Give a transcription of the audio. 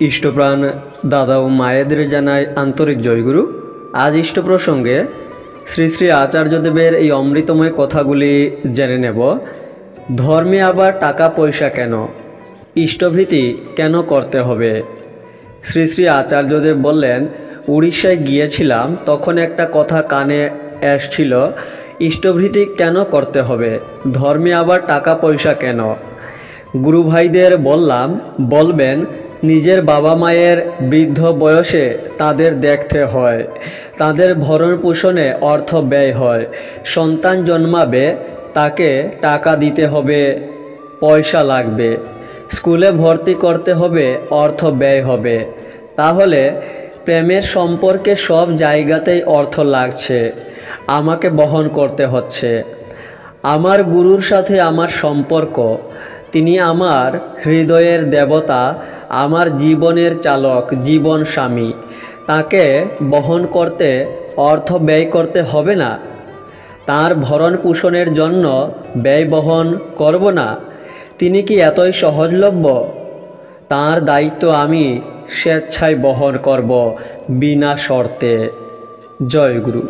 ইষ্টপ্রাণ দাদা ও মায়েদের জানায় আন্তরিক জয়গুরু। আজ ইষ্ট প্রসঙ্গে শ্রী শ্রী আচার্যদেবের এই অমৃতময় কথাগুলি জেনে নেব। ধর্মে আবার টাকা পয়সা কেন? ইষ্টভৃতি কেন করতে হবে? শ্রী শ্রী আচার্যদেব বললেন, উড়িষ্যায় গিয়েছিলাম, তখন একটা কথা কানে আসছিল, ইষ্টভৃতি কেন করতে হবে, ধর্মে আবার টাকা পয়সা কেন? গুরু ভাইদের বলবেন নিজের বাবা মায়ের বৃদ্ধ বয়সে তাদের দেখতে হয়, তাদের ভরণ পোষণে অর্থ ব্যয় হয়। সন্তান জন্মাবে, তাকে টাকা দিতে হবে, পয়সা লাগবে। স্কুলে ভর্তি করতে হবে, অর্থ ব্যয় হবে। তাহলে প্রেমের সম্পর্কে সব জায়গাতেই অর্থ লাগছে, আমাকে বহন করতে হচ্ছে। আমার গুরুর সাথে আমার সম্পর্ক, তিনি আমার হৃদয়ের দেবতা, আমার জীবনের চালক, জীবন স্বামী। তাকে বহন করতে অর্থ ব্যয় করতে হবে না? তার ভরণ পোষণের জন্য ব্যয় বহন করব না? তিনি কি এতই সহজলভ্য? তার দায়িত্ব আমি স্বেচ্ছায় বহন করব, বিনা শর্তে। জয় গুরু।